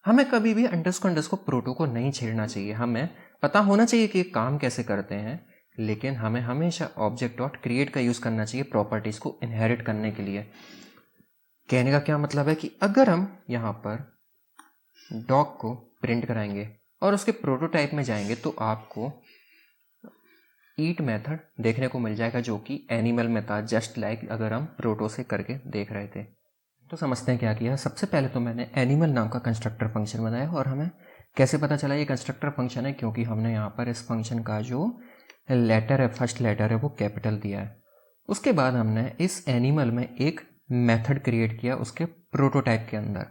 Speaker 1: हमें कभी भी अंडरस्कोर प्रोटो को नहीं छेड़ना चाहिए। हमें पता होना चाहिए कि ये काम कैसे करते हैं, लेकिन हमें हमेशा ऑब्जेक्ट डॉट क्रिएट का यूज़ करना चाहिए प्रॉपर्टीज़ को इनहेरिट करने के लिए। कहने का क्या मतलब है कि अगर हम यहाँ पर डॉग को प्रिंट कराएंगे और उसके प्रोटोटाइप में जाएंगे तो आपको ईट मेथड देखने को मिल जाएगा जो कि एनिमल में था, जस्ट लाइक अगर हम प्रोटो से करके देख रहे थे। तो समझते हैं क्या किया। सबसे पहले तो मैंने एनिमल नाम का कंस्ट्रक्टर फंक्शन बनाया और हमें कैसे पता चला ये कंस्ट्रक्टर फंक्शन है, क्योंकि हमने यहाँ पर इस फंक्शन का जो लेटर है, फर्स्ट लेटर है, वो कैपिटल दिया है। उसके बाद हमने इस एनिमल में एक मेथड क्रिएट किया उसके प्रोटोटाइप के अंदर,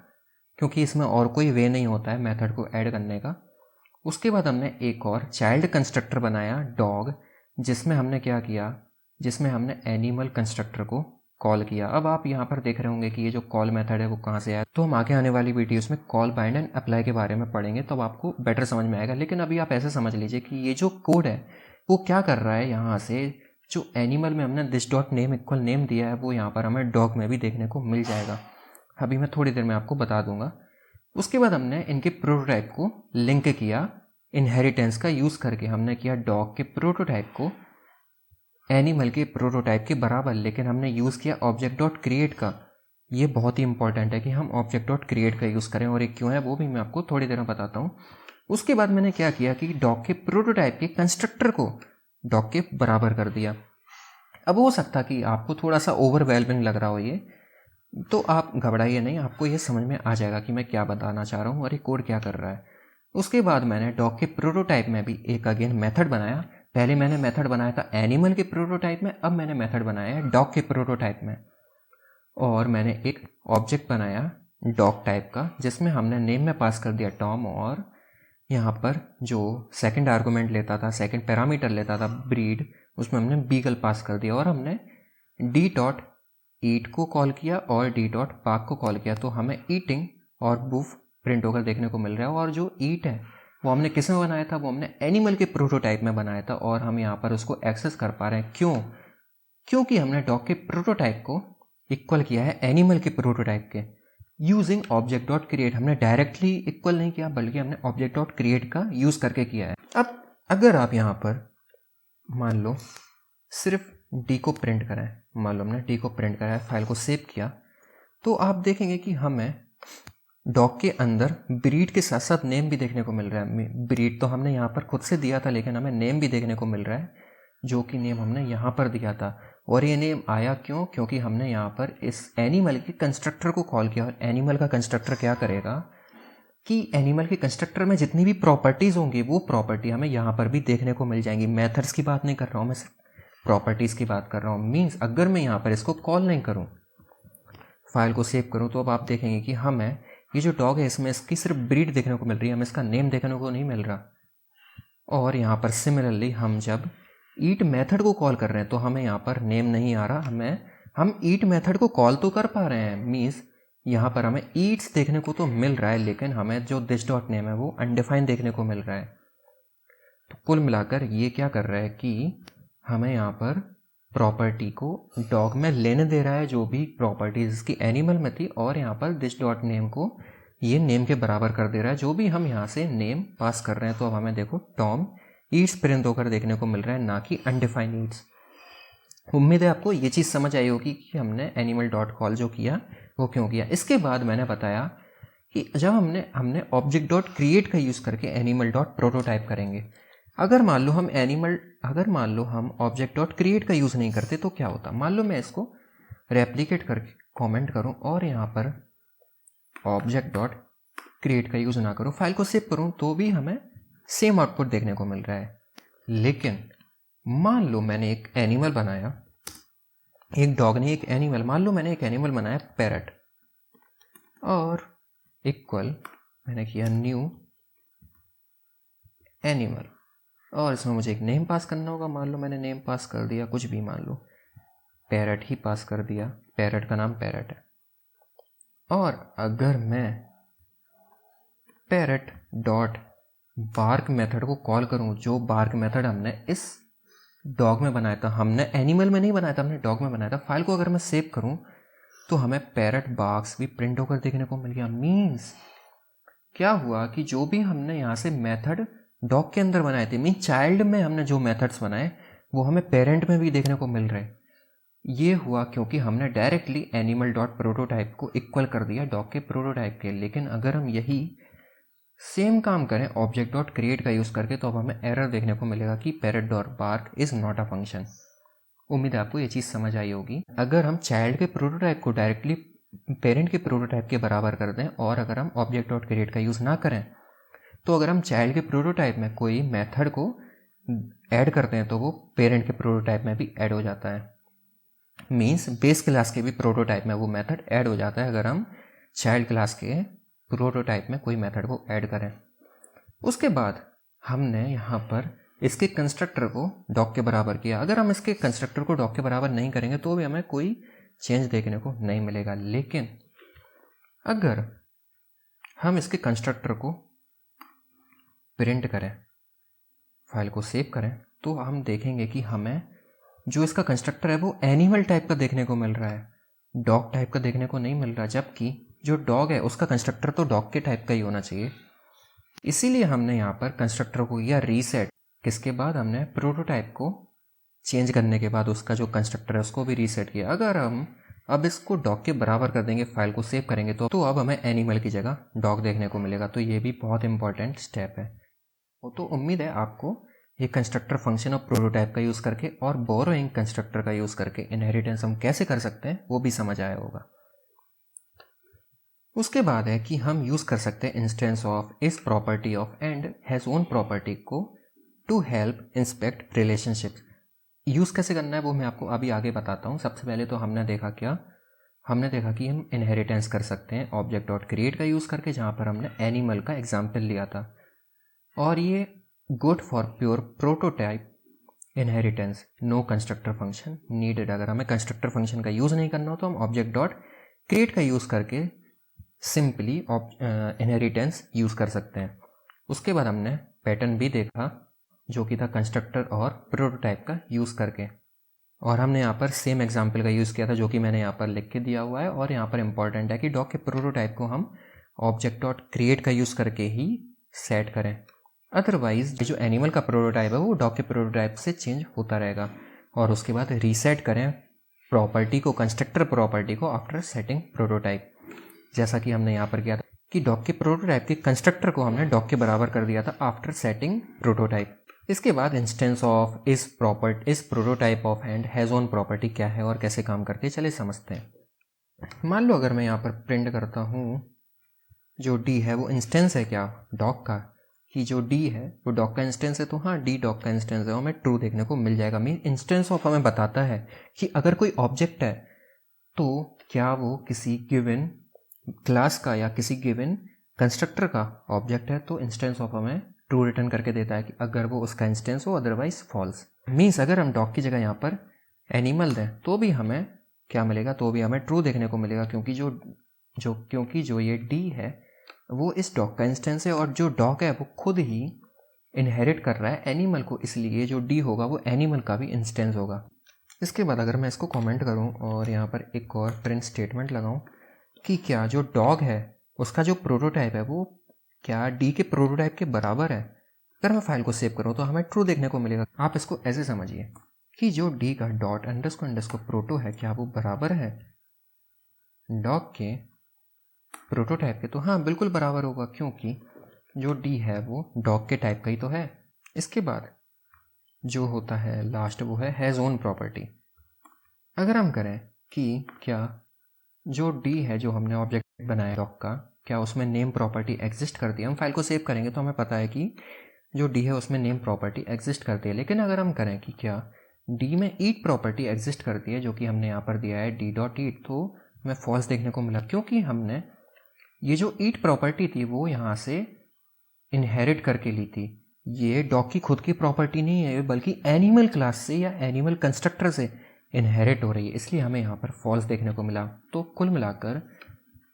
Speaker 1: क्योंकि इसमें और कोई वे नहीं होता है मेथड को ऐड करने का। उसके बाद हमने एक और चाइल्ड कंस्ट्रक्टर बनाया डॉग, जिसमें हमने क्या किया, जिसमें हमने एनिमल कंस्ट्रक्टर को कॉल किया। अब आप यहाँ पर देख रहे होंगे कि ये जो कॉल मेथड है वो कहाँ से आया, तो हम आगे आने वाली वीडियोस में कॉल बाइंड एंड अप्लाई के बारे में पढ़ेंगे, तब आपको बेटर समझ में आएगा। लेकिन अभी आप ऐसे समझ लीजिए कि ये जो कोड है वो क्या कर रहा है। यहाँ से जो एनिमल में हमने this dot name equal name दिया है वो यहाँ पर हमें डॉग में भी देखने को मिल जाएगा। अभी मैं थोड़ी देर में आपको बता दूंगा। उसके बाद हमने इनके प्रोटोटाइप को लिंक किया इनहेरिटेंस का यूज़ करके। हमने किया डॉग के प्रोटोटाइप को एनिमल के प्रोटोटाइप के बराबर, लेकिन हमने यूज़ किया ऑब्जेक्ट डॉट क्रिएट का। ये बहुत ही इंपॉर्टेंट है कि हम ऑब्जेक्ट डॉट क्रिएट का यूज़ करें, और ये क्यों है वो भी मैं आपको थोड़ी देर में बताता हूँ। उसके बाद मैंने क्या किया कि डॉग के प्रोटोटाइप के कंस्ट्रक्टर को डॉग के बराबर कर दिया। अब हो सकता कि आपको थोड़ा सा ओवरवेलमिंग लग रहा हो ये, तो आप घबराइए नहीं, आपको ये समझ में आ जाएगा कि मैं क्या बताना चाह रहा हूँ और ये कोड क्या कर रहा है। उसके बाद मैंने डॉग के प्रोटोटाइप में भी एक अगेन मेथड बनाया। पहले मैंने मेथड बनाया था एनिमल के प्रोटोटाइप में, अब मैंने मेथड बनाया है डॉग के प्रोटोटाइप में। और मैंने एक ऑब्जेक्ट बनाया डॉग टाइप का, जिसमें हमने नेम में पास कर दिया टॉम, और यहाँ पर जो सेकंड आर्गुमेंट लेता था, सेकंड पैरामीटर लेता था ब्रीड, उसमें हमने बीगल पास कर दिया। और हमने डी डॉट ईट को कॉल किया और डी डॉट पाक को कॉल किया, तो हमें ईटिंग और बूफ प्रिंट होकर देखने को मिल रहा है। और जो ईट है वो हमने किस में बनाया था, वो हमने एनिमल के प्रोटोटाइप में बनाया था, और हम यहाँ पर उसको एक्सेस कर पा रहे हैं। क्यों? क्योंकि हमने डॉग के प्रोटोटाइप को इक्वल किया है एनिमल के प्रोटोटाइप के यूजिंग ऑब्जेक्ट डॉट क्रिएट। हमने डायरेक्टली इक्वल नहीं किया, बल्कि हमने ऑब्जेक्ट डॉट क्रिएट का यूज करके किया है। अब अगर आप यहाँ पर मान लो सिर्फ डी को प्रिंट करें, मान लो हमने डी को प्रिंट करा है, फाइल को सेव किया, तो आप देखेंगे कि हमें डॉग के अंदर ब्रीड के साथ साथ नेम भी देखने को मिल रहा है। ब्रीड तो हमने यहाँ पर खुद से दिया था, लेकिन हमें नेम भी देखने को मिल रहा है, जो कि नेम हमने यहाँ पर दिया था। और ये नेम आया क्यों? क्योंकि हमने यहाँ पर इस एनिमल के कंस्ट्रक्टर को कॉल किया। और एनिमल का कंस्ट्रक्टर क्या करेगा कि एनिमल के कंस्ट्रक्टर में जितनी भी प्रॉपर्टीज़ होंगी वो प्रॉपर्टी हमें यहाँ पर भी देखने को मिल जाएंगी। मेथड्स की बात नहीं कर रहा हूँ मैं, सिर्फ प्रॉपर्टीज़ की बात कर रहा हूँ। मीन्स अगर मैं यहाँ पर इसको कॉल नहीं करूँ, फाइल को सेव करूँ, तो अब आप देखेंगे कि हमें ये जो डॉग है इसमें इसकी सिर्फ ब्रीड देखने को मिल रही है, हमें इसका नेम देखने को नहीं मिल रहा। और यहाँ पर सिमिलरली हम जब ईट मेथड को कॉल कर रहे हैं तो हमें यहाँ पर नेम नहीं आ रहा। हम ईट मेथड को कॉल तो कर पा रहे हैं, मीन्स यहाँ पर हमें ईट्स देखने को तो मिल रहा है, लेकिन हमें जो दिस डॉट नेम है वो अनडिफाइंड देखने को मिल रहा है। तो कुल मिलाकर ये क्या कर रहा है कि हमें यहाँ पर प्रॉपर्टी को डॉग में लेने दे रहा है, जो भी प्रॉपर्टीज इसकी एनिमल में थी, और यहाँ पर दिस डॉट नेम को ये नेम के बराबर कर दे रहा है, जो भी हम यहाँ से नेम पास कर रहे हैं। तो अब हमें देखो टॉम ईट्स प्रिंट होकर देखने को मिल रहा है, ना कि अनडिफाइंड ईट्स। उम्मीद है आपको ये चीज़ समझ आई होगी कि हमने एनिमल डॉट कॉल जो किया वो क्यों किया। इसके बाद मैंने बताया कि जब हमने ऑब्जेक्ट डॉट क्रिएट का यूज़ करके एनिमल डॉट प्रोटोटाइप करेंगे। अगर मान लो हम ऑब्जेक्ट डॉट क्रिएट का यूज़ नहीं करते तो क्या होता। मान लो मैं इसको रेप्लिकेट करके कमेंट करूं और यहाँ पर ऑब्जेक्ट डॉट क्रिएट का यूज़ ना करूं, फाइल को सेव करूं, तो भी हमें सेम आउटपुट देखने को मिल रहा है। लेकिन मान लो मैंने एक एनिमल बनाया, एक डॉग ने एक एनिमल, मान लो मैंने एक एनिमल बनाया पैरट, और इक्वल मैंने किया न्यू एनिमल, और इसमें मुझे एक नेम पास करना होगा। मान लो मैंने नेम पास कर दिया कुछ भी, मान लो पैरट ही पास कर दिया, पैरट का नाम पैरट है। और अगर मैं पैरट डॉट बार्क मेथड को कॉल करूं, जो बार्क मेथड हमने इस डॉग में बनाया था, हमने एनिमल में नहीं बनाया था, हमने डॉग में बनाया था, फाइल को अगर मैं सेव करूं तो हमें पैरट बार्क्स भी प्रिंट होकर देखने को मिल गया। मीन्स क्या हुआ कि जो भी हमने यहाँ से मेथड डॉग के अंदर बनाए थे, मीन चाइल्ड में हमने जो मेथड्स बनाए वो हमें पेरेंट में भी देखने को मिल रहे। ये हुआ क्योंकि हमने डायरेक्टली एनिमल डॉट प्रोटोटाइप को इक्वल कर दिया डॉग के प्रोटोटाइप के। लेकिन अगर हम यही सेम काम करें ऑब्जेक्ट डॉट क्रिएट का यूज़ करके, तो अब हमें एरर देखने को मिलेगा कि parrot dot bark is not a function. उम्मीद है आपको ये चीज़ समझ आई होगी। अगर हम चाइल्ड के प्रोटोटाइप को डायरेक्टली पेरेंट के प्रोटोटाइप के बराबर कर दें, और अगर हम ऑब्जेक्ट डॉट क्रिएट का यूज़ ना करें, तो अगर हम चाइल्ड के प्रोटोटाइप में कोई मेथड को ऐड करते हैं तो वो पेरेंट के प्रोटोटाइप में भी ऐड हो जाता है। मीन्स बेस क्लास के भी प्रोटोटाइप में वो मेथड ऐड हो जाता है अगर हम चाइल्ड क्लास के प्रोटोटाइप में कोई मेथड को ऐड करें। उसके बाद हमने यहाँ पर इसके कंस्ट्रक्टर को डॉग के बराबर किया। अगर हम इसके कंस्ट्रक्टर को डॉग के बराबर नहीं करेंगे तो भी हमें कोई चेंज देखने को नहीं मिलेगा। लेकिन अगर हम इसके कंस्ट्रक्टर को प्रिंट करें, फाइल को सेव करें, तो हम देखेंगे कि हमें जो इसका कंस्ट्रक्टर है वो एनिमल टाइप का देखने को मिल रहा है, डॉग टाइप का देखने को नहीं मिल रहा। जबकि जो डॉग है उसका कंस्ट्रक्टर तो डॉग के टाइप का ही होना चाहिए। इसीलिए हमने यहाँ पर कंस्ट्रक्टर को किया रीसेट। किसके बाद? हमने प्रोटोटाइप को चेंज करने के बाद उसका जो कंस्ट्रक्टर है उसको भी रीसेट किया। अगर हम अब इसको डॉग के बराबर कर देंगे, फाइल को सेव करेंगे, तो अब हमें एनिमल की जगह डॉग देखने को मिलेगा। तो ये भी बहुत इंपॉर्टेंट स्टेप है। तो उम्मीद है आपको ये कंस्ट्रक्टर फंक्शन और प्रोटोटाइप का यूज़ करके और बोरोइंग कंस्ट्रक्टर का यूज़ करके इनहेरिटेंस हम कैसे कर सकते हैं वो भी समझ आया होगा। उसके बाद है कि हम यूज़ कर सकते हैं इंस्टेंस ऑफ इस property of and has own property को to help inspect relationships. Use कैसे करना है वो मैं आपको अभी आगे बताता हूँ। सबसे पहले तो हमने देखा कि हम इनहेरिटेंस कर सकते हैं ऑब्जेक्ट डॉट क्रिएट का यूज़ करके, जहाँ पर हमने एनिमल का एग्जाम्पल लिया था। और ये good for pure prototype inheritance, no constructor function needed. अगर हमें कंस्ट्रक्टर फंक्शन का यूज़ नहीं करना हो तो हम ऑब्जेक्ट डॉट क्रिएट का यूज़ करके सिंपली इनहेरिटेंस यूज़ कर सकते हैं। उसके बाद हमने पैटर्न भी देखा जो कि था कंस्ट्रक्टर और प्रोटोटाइप का यूज़ करके, और हमने यहाँ पर सेम एग्जाम्पल का यूज़ किया था जो कि मैंने यहाँ पर लिख के दिया हुआ है। और यहाँ पर इंपॉर्टेंट है कि डॉग के प्रोटोटाइप को हम ऑब्जेक्ट डॉट क्रिएट का यूज़ करके ही सेट करें, अदरवाइज जो एनिमल का प्रोटोटाइप है वो डॉग के प्रोटोटाइप से चेंज होता रहेगा। और उसके बाद रीसेट करें प्रॉपर्टी को, कंस्ट्रक्टर प्रॉपर्टी को आफ्टर सेटिंग प्रोटोटाइप, जैसा कि हमने यहाँ पर किया था कि डॉग के प्रोटोटाइप के कंस्ट्रक्टर को हमने डॉग के बराबर कर दिया था आफ्टर सेटिंग प्रोटोटाइप। इसके बाद इंस्टेंस ऑफ इस prototype of and has own property क्या है और कैसे काम करती है, चलिए समझते हैं। मान लो अगर मैं यहाँ पर प्रिंट करता हूँ जो डी है वो इंस्टेंस है क्या डॉग का, कि जो डी है वो डॉग का इंस्टेंस है, तो हाँ डी डॉग का इंस्टेंस है, हमें ट्रू देखने को मिल जाएगा। मीन इंस्टेंस ऑफ हमें बताता है कि अगर कोई ऑब्जेक्ट है तो क्या वो किसी गिवन क्लास का या किसी गिवन कंस्ट्रक्टर का ऑब्जेक्ट है, तो इंस्टेंस ऑफ हमें ट्रू रिटर्न करके देता है कि अगर वो उसका इंस्टेंस हो, अदरवाइज फॉल्स। मीन्स अगर हम डॉग की जगह यहाँ पर एनिमल दें तो भी हमें क्या मिलेगा, तो भी हमें ट्रू देखने को मिलेगा, क्योंकि जो ये डी है वो इस डॉग का इंस्टेंस है, और जो डॉग है वो खुद ही इनहेरिट कर रहा है एनिमल को, इसलिए जो डी होगा वो एनिमल का भी इंस्टेंस होगा। इसके बाद अगर मैं इसको कमेंट करूँ और यहाँ पर एक और प्रिंट स्टेटमेंट लगाऊँ कि क्या जो डॉग है उसका जो प्रोटोटाइप है वो क्या डी के प्रोटोटाइप के बराबर है, अगर मैं फाइल को सेव करूँ तो हमें ट्रू देखने को मिलेगा। आप इसको ऐसे समझिए कि जो डी का डॉट अंडरस्कोर प्रोटो है क्या वो बराबर है डॉग के प्रोटोटाइप के, तो हाँ बिल्कुल बराबर होगा, क्योंकि जो डी है वो डॉग के टाइप का ही तो है। इसके बाद जो होता है लास्ट वो है हैज़ ओन प्रॉपर्टी। अगर हम करें कि क्या जो डी है जो हमने ऑब्जेक्ट बनाया डॉग का, क्या उसमें नेम प्रॉपर्टी एग्जिस्ट करती है, हम फाइल को सेव करेंगे तो हमें पता है कि जो डी है उसमें नेम प्रॉपर्टी एग्जिस्ट करती है। लेकिन अगर हम करें कि क्या डी में ईट प्रॉपर्टी एग्जिस्ट करती है, जो कि हमने यहाँ पर दिया है डी डॉट ईट, तो हमें फॉल्स देखने को मिला, क्योंकि हमने ये जो ईट प्रॉपर्टी थी वो यहाँ से इनहेरिट करके ली थी। ये डॉग की खुद की प्रॉपर्टी नहीं है, बल्कि एनिमल क्लास से या एनिमल कंस्ट्रक्टर से इनहेरिट हो रही है, इसलिए हमें यहाँ पर फॉल्स देखने को मिला। तो कुल मिलाकर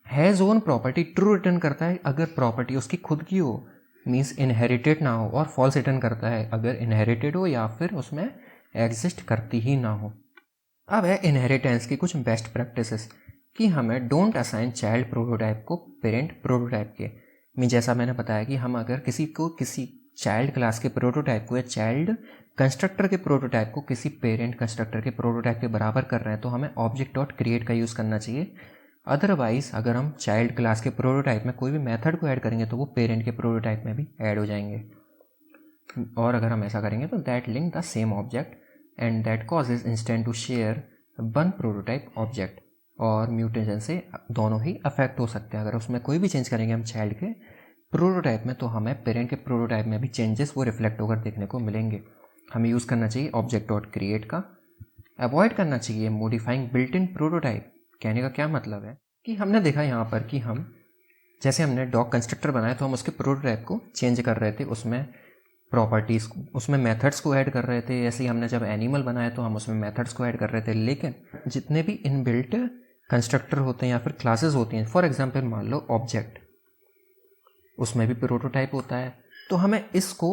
Speaker 1: has own property true return करता है अगर प्रॉपर्टी उसकी खुद की हो, मीन्स इनहेरिटेड ना हो, और फॉल्स रिटर्न करता है अगर इनहेरिटेड हो या फिर उसमें एग्जिस्ट करती ही ना हो। अब है इनहेरिटेंस की कुछ बेस्ट प्रैक्टिसेस कि हमें डोंट असाइन चाइल्ड प्रोटोटाइप को पेरेंट प्रोटोटाइप के। मीन जैसा मैंने बताया कि हम अगर किसी चाइल्ड क्लास के प्रोटोटाइप को या चाइल्ड कंस्ट्रक्टर के प्रोटोटाइप को किसी पेरेंट कंस्ट्रक्टर के प्रोटोटाइप के बराबर कर रहे हैं तो हमें ऑब्जेक्ट डॉट क्रिएट का यूज़ करना चाहिए। अदरवाइज अगर हम चाइल्ड क्लास के प्रोटोटाइप में कोई भी मेथड को ऐड करेंगे तो वो पेरेंट के प्रोटोटाइप में भी ऐड हो जाएंगे, और अगर हम ऐसा करेंगे तो that link the same object and that causes instant to share one prototype object. और म्यूटेशन से दोनों ही अफेक्ट हो सकते हैं। अगर उसमें कोई भी चेंज करेंगे हम चाइल्ड के प्रोटोटाइप में तो हमें पेरेंट के प्रोटोटाइप में भी चेंजेस वो रिफ्लेक्ट होकर देखने को मिलेंगे। हमें यूज़ करना चाहिए ऑब्जेक्ट डॉट क्रिएट का। अवॉइड करना चाहिए मॉडिफाइंग बिल्ट इन प्रोटोटाइप। कहने का क्या मतलब है कि हमने देखा यहाँ पर कि हम जैसे हमने डॉग कंस्ट्रक्टर बनाया तो हम उसके प्रोटोटाइप को चेंज कर रहे थे, उसमें प्रॉपर्टीज़ उसमें मेथड्स को ऐड कर रहे थे। ऐसे ही हमने जब एनिमल बनाया तो हम उसमें मेथड्स को ऐड कर रहे थे। लेकिन जितने भी इनबिल्ट कंस्ट्रक्टर होते हैं या फिर क्लासेस होती हैं, फॉर एग्जांपल मान लो ऑब्जेक्ट, उसमें भी प्रोटोटाइप होता है, तो हमें इसको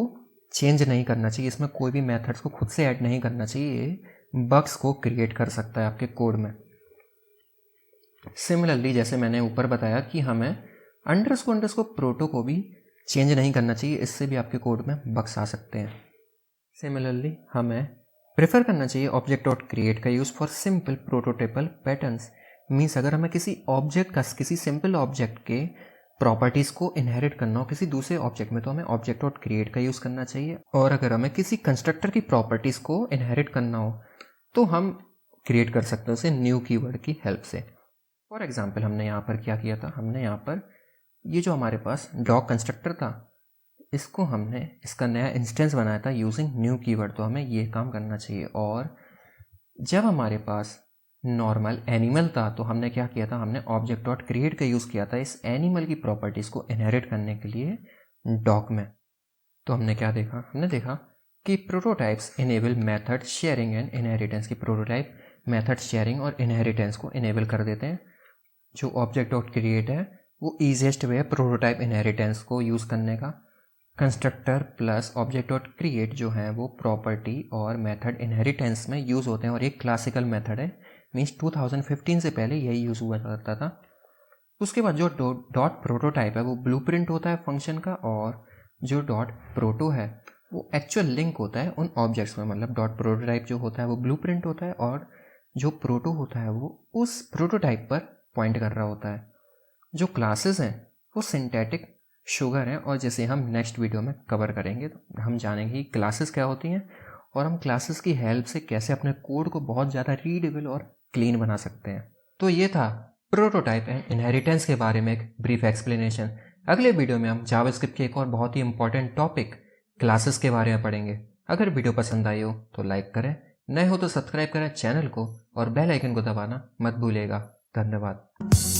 Speaker 1: चेंज नहीं करना चाहिए, इसमें कोई भी मेथड्स को खुद से ऐड नहीं करना चाहिए। बग्स को क्रिएट कर सकता है आपके कोड में। सिमिलरली जैसे मैंने ऊपर बताया कि हमें अंडरस्को प्रोटो को भी चेंज नहीं करना चाहिए, इससे भी आपके कोड में बग्स आ सकते हैं। सिमिलरली हमें प्रेफर करना चाहिए ऑब्जेक्ट डॉट क्रिएट का use for simple प्रोटोटाइपल patterns. Means अगर हमें किसी ऑब्जेक्ट का किसी सिंपल ऑब्जेक्ट के प्रॉपर्टीज़ को इनहेरिट करना हो किसी दूसरे ऑब्जेक्ट में तो हमें ऑब्जेक्ट डॉट क्रिएट का यूज़ करना चाहिए। और अगर हमें किसी कंस्ट्रक्टर की प्रॉपर्टीज़ को इनहेरिट करना हो तो हम क्रिएट कर सकते हैं उसे न्यू कीवर्ड की हेल्प से। फॉर एग्जाम्पल हमने यहाँ पर क्या किया था, हमने यहाँ पर ये जो हमारे पास डॉग कंस्ट्रक्टर था इसको हमने इसका नया इंस्टेंस बनाया था यूजिंग न्यू कीवर्ड, तो हमें ये काम करना चाहिए। और जब हमारे पास नॉर्मल एनिमल था तो हमने क्या किया था, हमने ऑब्जेक्ट डॉट क्रिएट का यूज़ किया था इस एनिमल की प्रॉपर्टीज़ को इनहेरिट करने के लिए डॉग में। तो हमने क्या देखा, हमने देखा कि prototypes enable method sharing and inheritance की प्रोटोटाइप मेथड शेयरिंग और इनहेरिटेंस को इनेबल कर देते हैं। जो ऑब्जेक्ट डॉट क्रिएट है वो ईजिएस्ट वे है प्रोटोटाइप इनहेरिटेंस को यूज़ करने का। Constructor plus object dot create जो है वो प्रॉपर्टी और मेथड इनहेरिटेंस में यूज़ होते हैं और एक क्लासिकल मेथड है, मीन्स 2015 से पहले यही यूज़ हुआ करता था। उसके बाद जो डॉट प्रोटोटाइप है वो ब्लूप्रिंट होता है फंक्शन का, और जो डॉट प्रोटो है वो एक्चुअल लिंक होता है उन ऑब्जेक्ट्स में। मतलब डॉट प्रोटोटाइप जो होता है वो ब्लूप्रिंट होता है और जो प्रोटो होता है वो उस प्रोटोटाइप पर पॉइंट कर रहा होता है। जो क्लासेस हैं वो सिंथेटिक शुगर हैं, और जैसे हम नेक्स्ट वीडियो में कवर करेंगे तो हम जानेंगे कि क्लासेस क्या होती हैं और हम क्लासेस की हेल्प से कैसे अपने कोड को बहुत ज़्यादा रीडेबल और क्लीन बना सकते हैं। तो ये था प्रोटोटाइप एंड इनहेरिटेंस के बारे में एक ब्रीफ एक्सप्लेनेशन। अगले वीडियो में हम जावास्क्रिप्ट के एक और बहुत ही इंपॉर्टेंट टॉपिक क्लासेस के बारे में पढ़ेंगे। अगर वीडियो पसंद आई हो तो लाइक करें, नए हो तो सब्सक्राइब करें चैनल को और बेल आइकन को दबाना मत भूलिएगा। धन्यवाद।